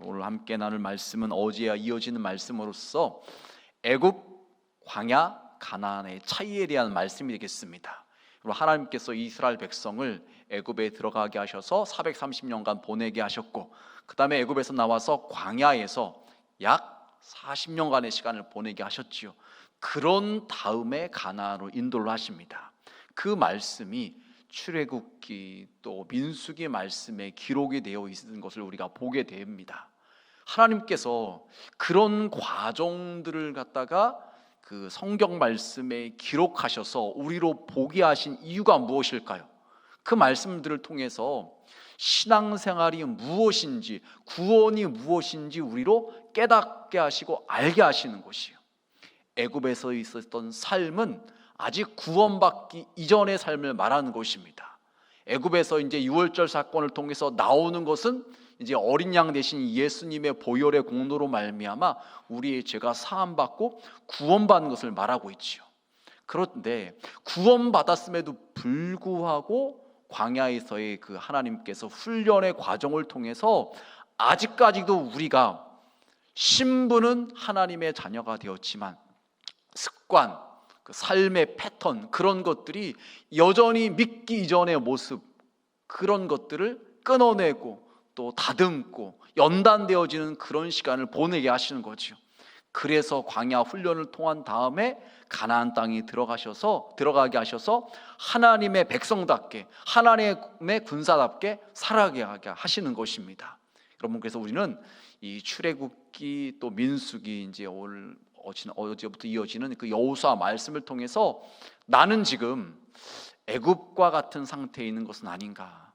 오늘 함께 나눌 말씀은 어제와 이어지는 말씀으로서 애굽, 광야, 가나안의 차이에 대한 말씀이 되겠습니다. 하나님께서 이스라엘 백성을 애굽에 들어가게 하셔서 430년간 보내게 하셨고, 그 다음에 애굽에서 나와서 광야에서 약 40년간의 시간을 보내게 하셨지요. 그런 다음에 가나안으로 인도를 하십니다. 그 말씀이 출애굽기 또 민수기 말씀에 기록이 되어 있는 것을 우리가 보게 됩니다. 하나님께서 그런 과정들을 갖다가 그 성경 말씀에 기록하셔서 우리로 보게 하신 이유가 무엇일까요? 그 말씀들을 통해서 신앙생활이 무엇인지, 구원이 무엇인지 우리로 깨닫게 하시고 알게 하시는 것이에요. 애굽에서 있었던 삶은 아직 구원받기 이전의 삶을 말하는 것입니다. 애굽에서 이제 유월절 사건을 통해서 나오는 것은 이제 어린 양 대신 예수님의 보혈의 공로로 말미암아 우리의 죄가 사함받고 구원받는 것을 말하고 있지요. 그런데 구원받았음에도 불구하고 광야에서의 그 하나님께서 훈련의 과정을 통해서 아직까지도 우리가 신분은 하나님의 자녀가 되었지만 습관, 그 삶의 패턴, 그런 것들이 여전히 믿기 이전의 모습, 그런 것들을 끊어내고 또 다듬고 연단되어지는 그런 시간을 보내게 하시는 거죠. 그래서 광야 훈련을 통한 다음에 가나안 땅에 들어가게 하셔서 하나님의 백성답게, 하나님의 군사답게 살아가게 하시는 것입니다. 여러분, 그래서 우리는 이 출애굽기 또 민수기, 이제 어제부터 이어지는 그 여호수아 말씀을 통해서 나는 지금 애굽과 같은 상태에 있는 것은 아닌가,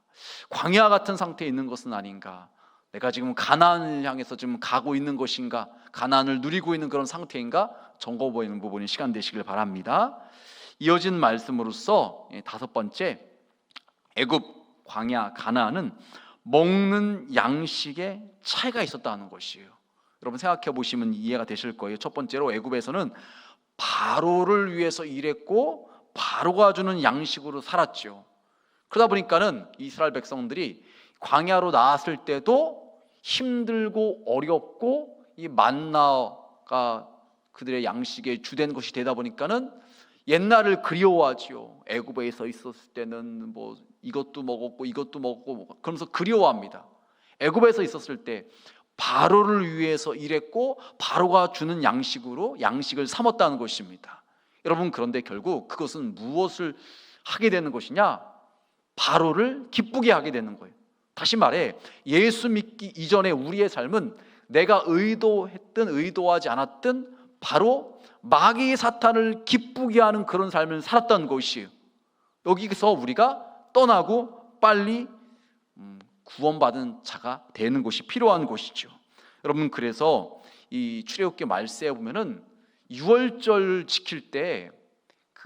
광야 같은 상태에 있는 것은 아닌가, 내가 지금 가나안을 향해서 지금 가고 있는 것인가, 가나안을 누리고 있는 그런 상태인가 점검보이는 부분이 시간 되시길 바랍니다. 이어진 말씀으로서 다섯 번째, 애굽, 광야, 가나안은 먹는 양식에 차이가 있었다는 것이에요. 여러분 생각해 보시면 이해가 되실 거예요. 첫 번째로 애굽에서는 바로를 위해서 일했고 바로가 주는 양식으로 살았죠. 그러다 보니까는 이스라엘 백성들이 광야로 나왔을 때도 힘들고 어렵고 이 만나가 그들의 양식의 주된 것이 되다 보니까는 옛날을 그리워하지요. 애굽에서 있었을 때는 뭐 이것도 먹었고 이것도 먹었고 그러면서 그리워합니다. 애굽에서 있었을 때 바로를 위해서 일했고 바로가 주는 양식으로 양식을 삼았다는 것입니다. 여러분, 그런데 결국 그것은 무엇을 하게 되는 것이냐? 바로를 기쁘게 하게 되는 거예요. 다시 말해, 예수 믿기 이전에 우리의 삶은 내가 의도했든 의도하지 않았든 바로 마귀 사탄을 기쁘게 하는 그런 삶을 살았던 것이에요. 여기서 우리가 떠나고 빨리 구원받은 자가 되는 것이 필요한 것이죠. 여러분, 그래서 이 출애굽기 말세에 보면은 유월절 지킬 때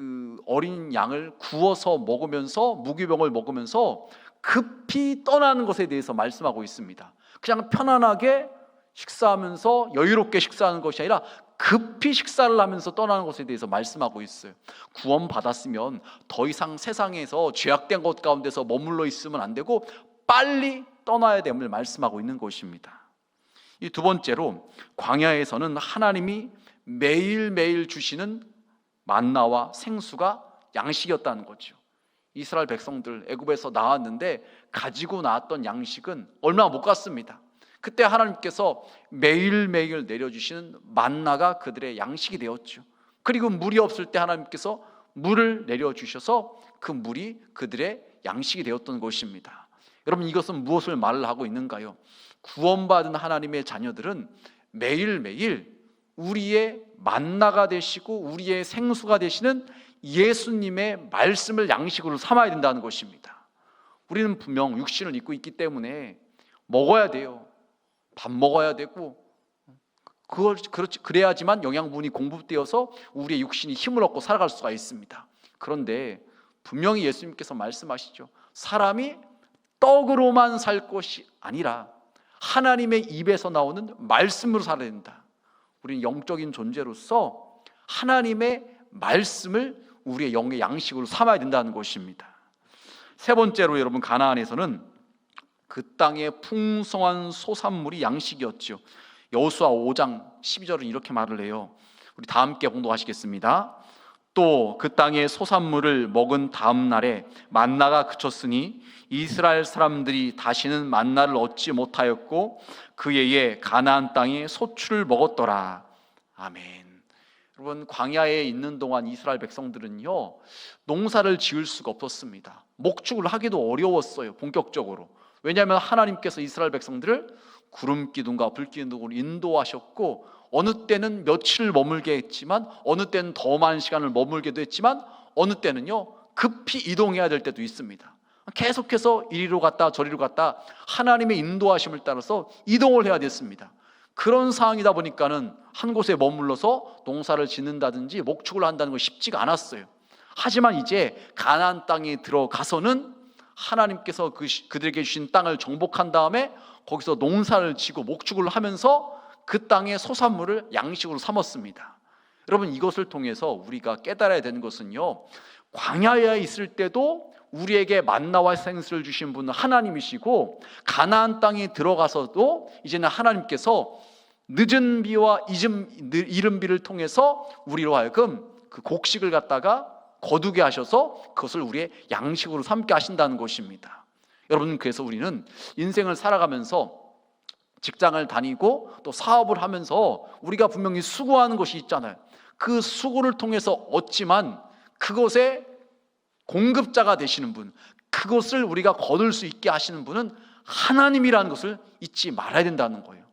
그 어린 양을 구워서 먹으면서 무기병을 먹으면서 급히 떠나는 것에 대해서 말씀하고 있습니다. 그냥 편안하게 식사하면서 여유롭게 식사하는 것이 아니라 급히 식사를 하면서 떠나는 것에 대해서 말씀하고 있어요. 구원받았으면 더 이상 세상에서 죄악된 것 가운데서 머물러 있으면 안 되고 빨리 떠나야 됨을 말씀하고 있는 것입니다. 이 두 번째로, 광야에서는 하나님이 매일매일 주시는 만나와 생수가 양식이었다는 거죠. 이스라엘 백성들 애굽에서 나왔는데 가지고 나왔던 양식은 얼마 못 갔습니다. 그때 하나님께서 매일매일 내려주시는 만나가 그들의 양식이 되었죠. 그리고 물이 없을 때 하나님께서 물을 내려주셔서 그 물이 그들의 양식이 되었던 것입니다. 여러분, 이것은 무엇을 말을 하고 있는가요? 구원받은 하나님의 자녀들은 매일매일 우리의 만나가 되시고 우리의 생수가 되시는 예수님의 말씀을 양식으로 삼아야 된다는 것입니다. 우리는 분명 육신을 입고 있기 때문에 먹어야 돼요. 밥 먹어야 되고, 그래야지만 영양분이 공급되어서 우리의 육신이 힘을 얻고 살아갈 수가 있습니다. 그런데 분명히 예수님께서 말씀하시죠. 사람이 떡으로만 살 것이 아니라 하나님의 입에서 나오는 말씀으로 살아야 된다. 우리는 영적인 존재로서 하나님의 말씀을 우리의 영의 양식으로 삼아야 된다는 것입니다. 세 번째로, 여러분, 가나안에서는 그 땅에 풍성한 소산물이 양식이었죠. 여호수아 5장 12절은 이렇게 말을 해요. 우리 다 함께 봉독하시겠습니다. 또 그 땅의 소산물을 먹은 다음 날에 만나가 그쳤으니 이스라엘 사람들이 다시는 만나를 얻지 못하였고 그 해에 가나안 땅에 소출을 먹었더라. 아멘. 여러분, 광야에 있는 동안 이스라엘 백성들은요, 농사를 지을 수가 없었습니다. 목축을 하기도 어려웠어요, 본격적으로. 왜냐하면 하나님께서 이스라엘 백성들을 구름 기둥과 불 기둥으로 인도하셨고, 어느 때는 며칠을 머물게 했지만, 어느 때는 더 많은 시간을 머물게도 했지만, 어느 때는요 급히 이동해야 될 때도 있습니다. 계속해서 이리로 갔다 저리로 갔다 하나님의 인도하심을 따라서 이동을 해야 됐습니다. 그런 상황이다 보니까는 한 곳에 머물러서 농사를 짓는다든지 목축을 한다는 것이 쉽지가 않았어요. 하지만 이제 가나안 땅에 들어가서는 하나님께서 그들에게 주신 땅을 정복한 다음에 거기서 농사를 지고 목축을 하면서 그 땅의 소산물을 양식으로 삼았습니다. 여러분, 이것을 통해서 우리가 깨달아야 되는 것은요, 광야에 있을 때도 우리에게 만나와 생수를 주신 분은 하나님이시고, 가나안 땅에 들어가서도 이제는 하나님께서 늦은 비와 이른 비를 통해서 우리로 하여금 그 곡식을 갖다가 거두게 하셔서 그것을 우리의 양식으로 삼게 하신다는 것입니다. 여러분, 그래서 우리는 인생을 살아가면서 직장을 다니고 또 사업을 하면서 우리가 분명히 수고하는 것이 있잖아요. 그 수고를 통해서 얻지만 그것의 공급자가 되시는 분, 그것을 우리가 거둘 수 있게 하시는 분은 하나님이라는 것을 잊지 말아야 된다는 거예요.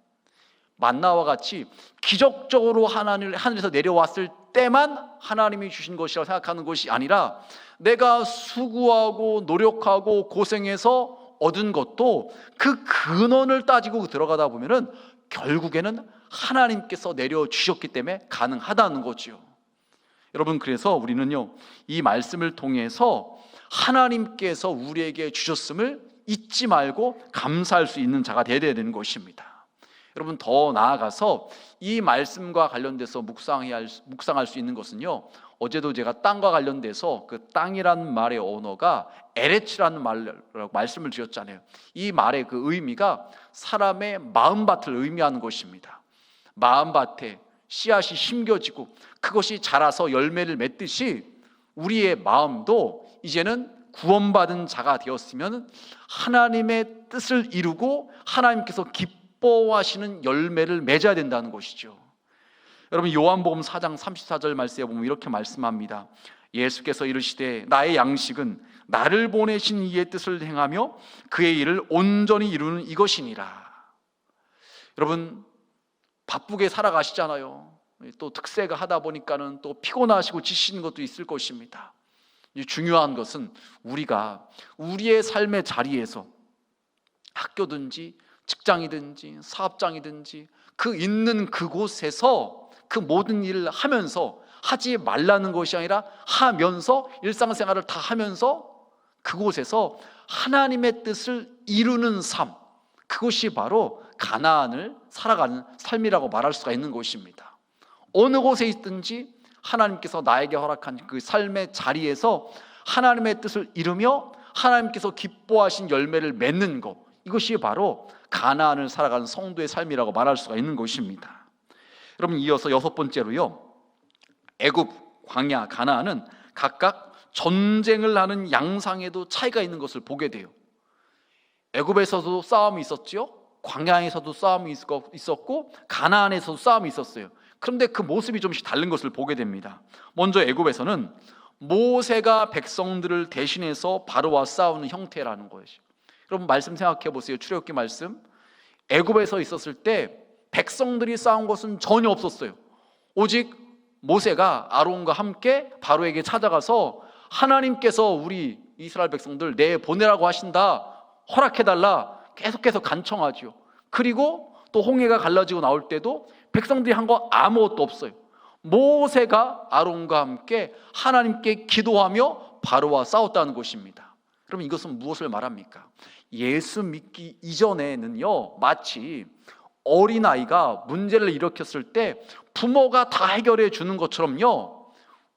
만나와 같이 기적적으로 하늘에서 내려왔을 때만 하나님이 주신 것이라고 생각하는 것이 아니라, 내가 수고하고 노력하고 고생해서 얻은 것도 그 근원을 따지고 들어가다 보면은 결국에는 하나님께서 내려주셨기 때문에 가능하다는 거죠. 여러분, 그래서 우리는요, 이 말씀을 통해서 하나님께서 우리에게 주셨음을 잊지 말고 감사할 수 있는 자가 되어야 되는 것입니다. 여러분, 더 나아가서 이 말씀과 관련돼서 묵상할 수 있는 것은요, 어제도 제가 땅과 관련돼서 그 땅이라는 말의 언어가 에레츠라는 말이라고 말씀을 드렸잖아요. 이 말의 그 의미가 사람의 마음밭을 의미하는 것입니다. 마음밭에 씨앗이 심겨지고 그것이 자라서 열매를 맺듯이 우리의 마음도 이제는 구원받은 자가 되었으면 하나님의 뜻을 이루고 하나님께서 기뻐하시는 열매를 맺어야 된다는 것이죠. 여러분, 요한복음 4장 34절 말씀에 보면 이렇게 말씀합니다. 예수께서 이르시되 나의 양식은 나를 보내신 이의 뜻을 행하며 그의 일을 온전히 이루는 이것이니라. 여러분, 바쁘게 살아가시잖아요. 또 특세가 하다 보니까는 또 피곤하시고 지치는 것도 있을 것입니다. 중요한 것은 우리가 우리의 삶의 자리에서 학교든지 직장이든지 사업장이든지 그 있는 그곳에서 그 모든 일을 하면서 하지 말라는 것이 아니라 하면서 일상생활을 다 하면서 그곳에서 하나님의 뜻을 이루는 삶, 그것이 바로 가나안을 살아가는 삶이라고 말할 수가 있는 것입니다. 어느 곳에 있든지 하나님께서 나에게 허락한 그 삶의 자리에서 하나님의 뜻을 이루며 하나님께서 기뻐하신 열매를 맺는 것, 이것이 바로 가나안을 살아가는 성도의 삶이라고 말할 수가 있는 것입니다. 여러분, 이어서 6번째로요, 애굽, 광야, 가나안은 각각 전쟁을 하는 양상에도 차이가 있는 것을 보게 돼요. 애굽에서도 싸움이 있었죠. 광야에서도 싸움이 있었고 가나안에서도 싸움이 있었어요. 그런데 그 모습이 좀씩 다른 것을 보게 됩니다. 먼저 애굽에서는 모세가 백성들을 대신해서 바로와 싸우는 형태라는 것이죠. 여러분, 말씀 생각해 보세요. 출애굽기 말씀. 애굽에서 있었을 때 백성들이 싸운 것은 전혀 없었어요. 오직 모세가 아론과 함께 바로에게 찾아가서 하나님께서 우리 이스라엘 백성들 내보내라고 하신다, 허락해달라 계속해서 간청하죠. 그리고 또 홍해가 갈라지고 나올 때도 백성들이 한 거 아무것도 없어요. 모세가 아론과 함께 하나님께 기도하며 바로와 싸웠다는 것입니다. 그럼 이것은 무엇을 말합니까? 예수 믿기 이전에는요, 마치 어린아이가 문제를 일으켰을 때 부모가 다 해결해 주는 것처럼요,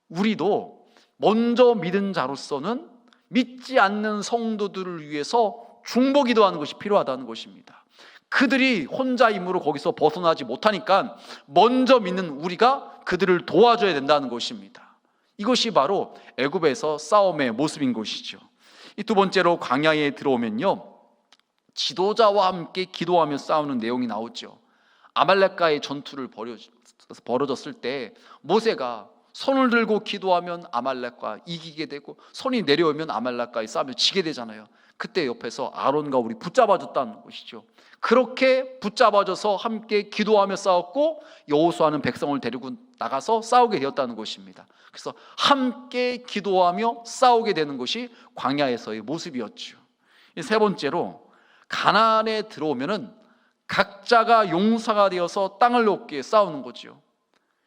우리도 먼저 믿은 자로서는 믿지 않는 성도들을 위해서 중보기도 하는 것이 필요하다는 것입니다. 그들이 혼자 힘으로 거기서 벗어나지 못하니까 먼저 믿는 우리가 그들을 도와줘야 된다는 것입니다. 이것이 바로 애굽에서 싸움의 모습인 것이죠. 이 두 번째로 광야에 들어오면요, 지도자와 함께 기도하며 싸우는 내용이 나오죠. 아말렉과의 전투를 벌어졌을 때 모세가 손을 들고 기도하면 아말렉과 이기게 되고 손이 내려오면 아말렉과의 싸움을 지게 되잖아요. 그때 옆에서 아론과 우리 붙잡아줬다는 것이죠. 그렇게 붙잡아줘서 함께 기도하며 싸웠고 여호수아는 백성을 데리고 나가서 싸우게 되었다는 것입니다. 그래서 함께 기도하며 싸우게 되는 것이 광야에서의 모습이었죠. 세 번째로 가나안에 들어오면은 각자가 용사가 되어서 땅을 얻기에 싸우는 거죠.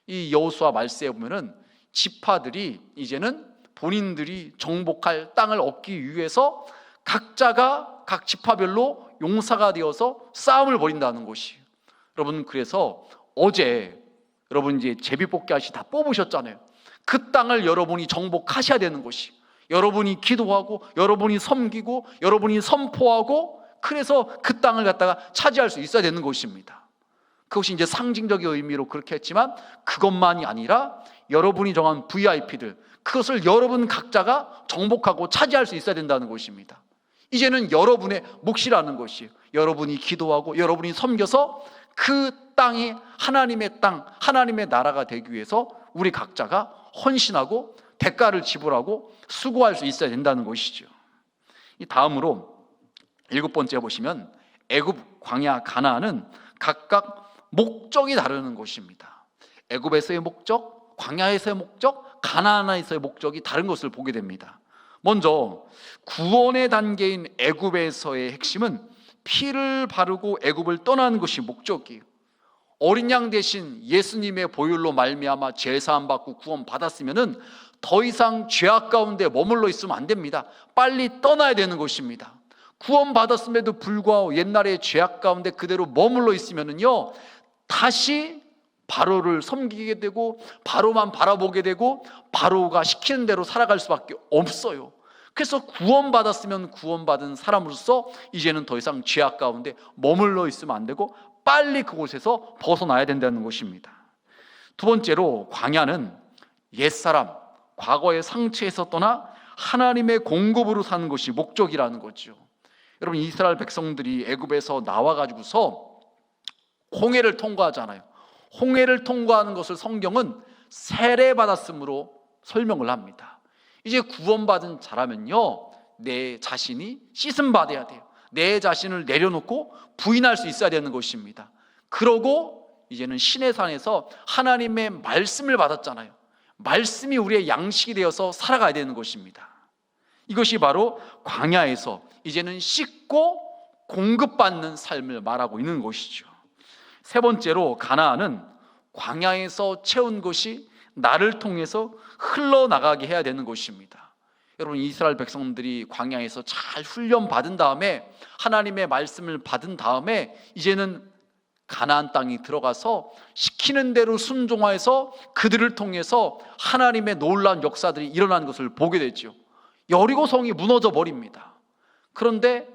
이 여호수아 말세에 보면은 지파들이 이제는 본인들이 정복할 땅을 얻기 위해서 각자가 각 지파별로 용사가 되어서 싸움을 벌인다는 것이에요. 여러분, 그래서 어제 여러분 이제 제비뽑기하시 다 뽑으셨잖아요. 그 땅을 여러분이 정복하셔야 되는 것이, 여러분이 기도하고 여러분이 섬기고 여러분이 선포하고, 그래서 그 땅을 갖다가 차지할 수 있어야 되는 것입니다. 그것이 이제 상징적인 의미로 그렇게 했지만 그것만이 아니라 여러분이 정한 VIP들, 그것을 여러분 각자가 정복하고 차지할 수 있어야 된다는 것입니다. 이제는 여러분의 몫이라는 것이에요. 여러분이 기도하고 여러분이 섬겨서 그 땅이 하나님의 땅, 하나님의 나라가 되기 위해서 우리 각자가 헌신하고 대가를 지불하고 수고할 수 있어야 된다는 것이죠. 이 다음으로 7번째 보시면 애굽, 광야, 가나안은 각각 목적이 다르는 것입니다. 애굽에서의 목적, 광야에서의 목적, 가나안에서의 목적이 다른 것을 보게 됩니다. 먼저 구원의 단계인 애굽에서의 핵심은 피를 바르고 애굽을 떠나는 것이 목적이에요. 어린 양 대신 예수님의 보혈로 말미암아 죄사함 받고 구원 받았으면은 더 이상 죄악 가운데 머물러 있으면 안 됩니다. 빨리 떠나야 되는 것입니다. 구원 받았음에도 불구하고 옛날의 죄악 가운데 그대로 머물러 있으면은요, 다시 바로를 섬기게 되고 바로만 바라보게 되고 바로가 시키는 대로 살아갈 수밖에 없어요. 그래서 구원받았으면 구원받은 사람으로서 이제는 더 이상 죄악 가운데 머물러 있으면 안 되고 빨리 그곳에서 벗어나야 된다는 것입니다. 두 번째로 광야는 옛사람, 과거의 상처에서 떠나 하나님의 공급으로 사는 것이 목적이라는 거죠. 여러분, 이스라엘 백성들이 애굽에서 나와가지고서 홍해를 통과하잖아요. 홍해를 통과하는 것을 성경은 세례받았음으로 설명을 합니다. 이제 구원받은 자라면요, 내 자신이 씻음 받아야 돼요. 내 자신을 내려놓고 부인할 수 있어야 되는 것입니다. 그러고 이제는 시내산에서 하나님의 말씀을 받았잖아요. 말씀이 우리의 양식이 되어서 살아가야 되는 것입니다. 이것이 바로 광야에서 이제는 씻고 공급받는 삶을 말하고 있는 것이죠. 세 번째로 가나안은 광야에서 채운 것이 나를 통해서 흘러나가게 해야 되는 것입니다. 여러분, 이스라엘 백성들이 광야에서 잘 훈련 받은 다음에 하나님의 말씀을 받은 다음에 이제는 가나안 땅이 들어가서 시키는 대로 순종하여서 그들을 통해서 하나님의 놀라운 역사들이 일어나는 것을 보게 되죠. 여리고 성이 무너져 버립니다. 그런데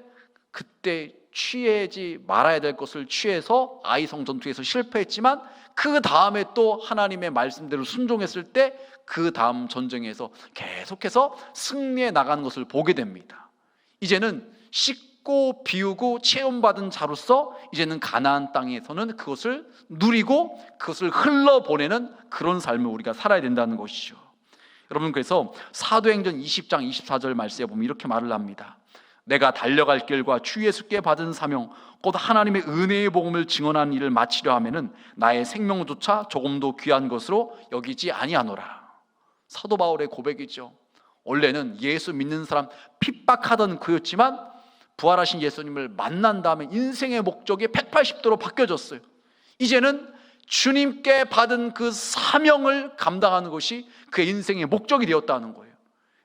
그때 취하지 말아야 될 것을 취해서 아이성 전투에서 실패했지만 그 다음에 또 하나님의 말씀대로 순종했을 때 그 다음 전쟁에서 계속해서 승리해 나가는 것을 보게 됩니다. 이제는 씻고 비우고 체험받은 자로서 이제는 가나안 땅에서는 그것을 누리고 그것을 흘러보내는 그런 삶을 우리가 살아야 된다는 것이죠. 여러분, 그래서 사도행전 20장 24절 말씀에 보면 이렇게 말을 합니다. 내가 달려갈 길과 주 예수께 받은 사명 곧 하나님의 은혜의 복음을 증언하는 일을 마치려 하면은 나의 생명조차 조금도 귀한 것으로 여기지 아니하노라. 사도 바울의 고백이죠. 원래는 예수 믿는 사람 핍박하던 그였지만 부활하신 예수님을 만난 다음에 인생의 목적이 180도로 바뀌어졌어요. 이제는 주님께 받은 그 사명을 감당하는 것이 그의 인생의 목적이 되었다는 거예요.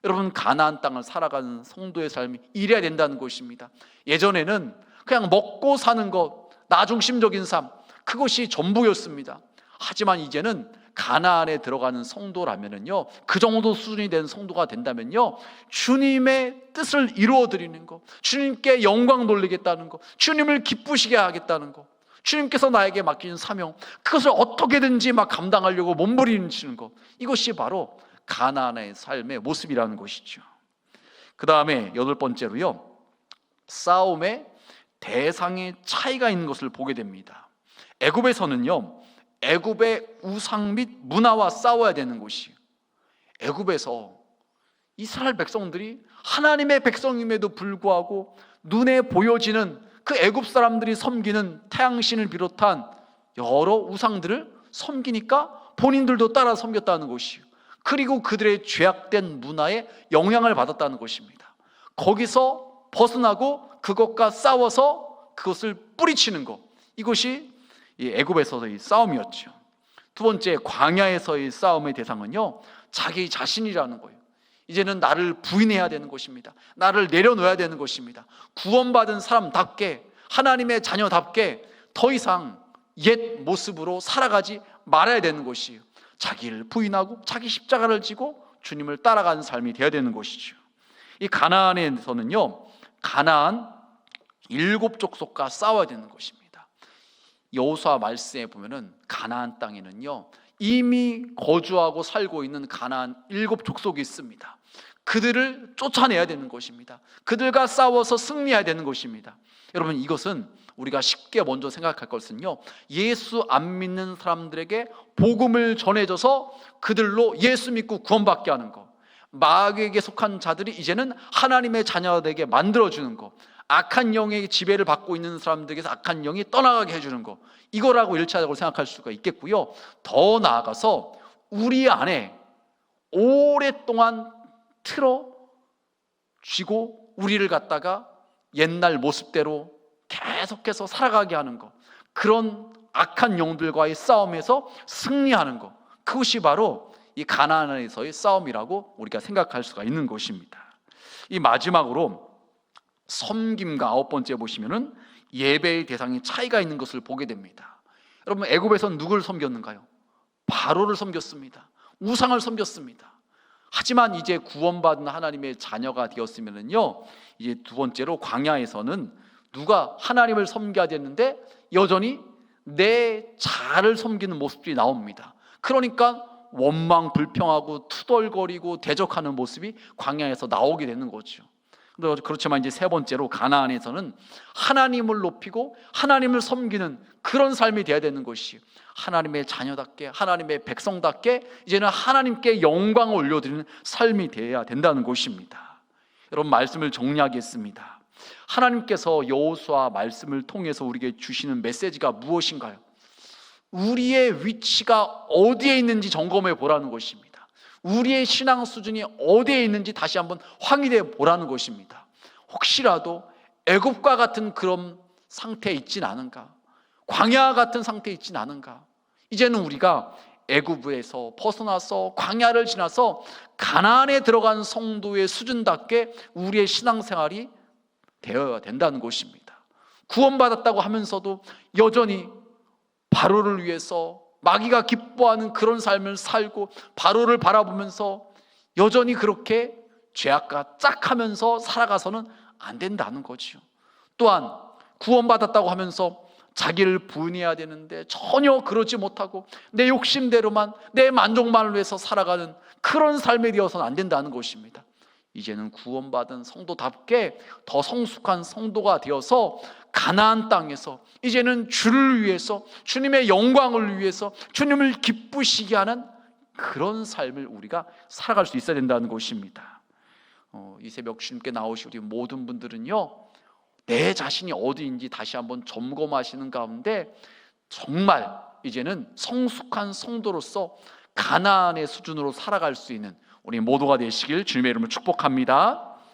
여러분, 가나안 땅을 살아가는 성도의 삶이 이래야 된다는 것입니다. 예전에는 그냥 먹고 사는 것, 나 중심적인 삶, 그것이 전부였습니다. 하지만 이제는 가나안에 들어가는 성도라면은요, 그 정도 수준이 된 성도가 된다면요, 주님의 뜻을 이루어 드리는 것, 주님께 영광 돌리겠다는 것, 주님을 기쁘시게 하겠다는 것, 주님께서 나에게 맡기는 사명, 그것을 어떻게든지 막 감당하려고 몸부림치는 것, 이것이 바로 가나안의 삶의 모습이라는 것이죠. 그 다음에 8번째로요, 싸움의 대상의 차이가 있는 것을 보게 됩니다. 애굽에서는요, 애굽의 우상 및 문화와 싸워야 되는 곳이에요. 애굽에서 이스라엘 백성들이 하나님의 백성임에도 불구하고 눈에 보여지는 그 애굽 사람들이 섬기는 태양신을 비롯한 여러 우상들을 섬기니까 본인들도 따라 섬겼다는 것이에요. 그리고 그들의 죄악된 문화에 영향을 받았다는 것입니다. 거기서 벗어나고 그것과 싸워서 그것을 뿌리치는 것, 이것이 이 애굽에서의 싸움이었죠. 두 번째, 광야에서의 싸움의 대상은요, 자기 자신이라는 거예요. 이제는 나를 부인해야 되는 것입니다. 나를 내려놓아야 되는 것입니다. 구원받은 사람답게, 하나님의 자녀답게 더 이상 옛 모습으로 살아가지 말아야 되는 것이에요. 자기를 부인하고 자기 십자가를 지고 주님을 따라가는 삶이 되어야 되는 것이죠. 이 가나안에서는요, 가나안 7족속과 싸워야 되는 것입니다. 여호수아 말씀에 보면은 가나안 땅에는요, 이미 거주하고 살고 있는 가나안 7족속이 있습니다. 그들을 쫓아내야 되는 것입니다. 그들과 싸워서 승리해야 되는 것입니다. 여러분, 이것은 우리가 쉽게 먼저 생각할 것은요, 예수 안 믿는 사람들에게 복음을 전해줘서 그들로 예수 믿고 구원받게 하는 것, 마귀에게 속한 자들이 이제는 하나님의 자녀되게 만들어주는 것, 악한 영의 지배를 받고 있는 사람들에게서 악한 영이 떠나가게 해주는 것, 이거라고 1차적으로 생각할 수가 있겠고요. 더 나아가서 우리 안에 오랫동안 틀어쥐고 우리를 갖다가 옛날 모습대로 계속해서 살아가게 하는 것, 그런 악한 영들과의 싸움에서 승리하는 것, 그것이 바로 이 가나안에서의 싸움이라고 우리가 생각할 수가 있는 것입니다. 이 마지막으로 섬김과 9번째 보시면은 예배의 대상이 차이가 있는 것을 보게 됩니다. 여러분, 애굽에서는 누구를 섬겼는가요? 바로를 섬겼습니다. 우상을 섬겼습니다. 하지만 이제 구원받은 하나님의 자녀가 되었으면은요, 이제 두 번째로 광야에서는 누가 하나님을 섬겨야 되는데 여전히 내 자아를 섬기는 모습들이 나옵니다. 그러니까 원망 불평하고 투덜거리고 대적하는 모습이 광야에서 나오게 되는 거죠. 그렇지만 이제 세 번째로 가나안에서는 하나님을 높이고 하나님을 섬기는 그런 삶이 되어야 되는 것이, 하나님의 자녀답게, 하나님의 백성답게 이제는 하나님께 영광을 올려드리는 삶이 되어야 된다는 것입니다. 여러분, 말씀을 정리하겠습니다. 하나님께서 여호수아 말씀을 통해서 우리에게 주시는 메시지가 무엇인가요? 우리의 위치가 어디에 있는지 점검해 보라는 것입니다. 우리의 신앙 수준이 어디에 있는지 다시 한번 확인해 보라는 것입니다. 혹시라도 애굽과 같은 그런 상태에 있진 않은가? 광야 같은 상태에 있진 않은가? 이제는 우리가 애굽에서 벗어나서 광야를 지나서 가나안에 들어간 성도의 수준답게 우리의 신앙생활이 되어야 된다는 것입니다. 구원받았다고 하면서도 여전히 바로를 위해서 마귀가 기뻐하는 그런 삶을 살고 바로를 바라보면서 여전히 그렇게 죄악과 짝하면서 살아가서는 안 된다는 거죠. 또한 구원받았다고 하면서 자기를 부인해야 되는데 전혀 그러지 못하고 내 욕심대로만, 내 만족만을 위해서 살아가는 그런 삶이 되어서는 안 된다는 것입니다. 이제는 구원받은 성도답게 더 성숙한 성도가 되어서 가나안 땅에서 이제는 주를 위해서, 주님의 영광을 위해서, 주님을 기쁘시게 하는 그런 삶을 우리가 살아갈 수 있어야 된다는 것입니다. 이 새벽 주님께 나오신 우리 모든 분들은요, 내 자신이 어디인지 다시 한번 점검하시는 가운데 정말 이제는 성숙한 성도로서 가나안의 수준으로 살아갈 수 있는 우리 모두가 되시길 주님의 이름으로 축복합니다.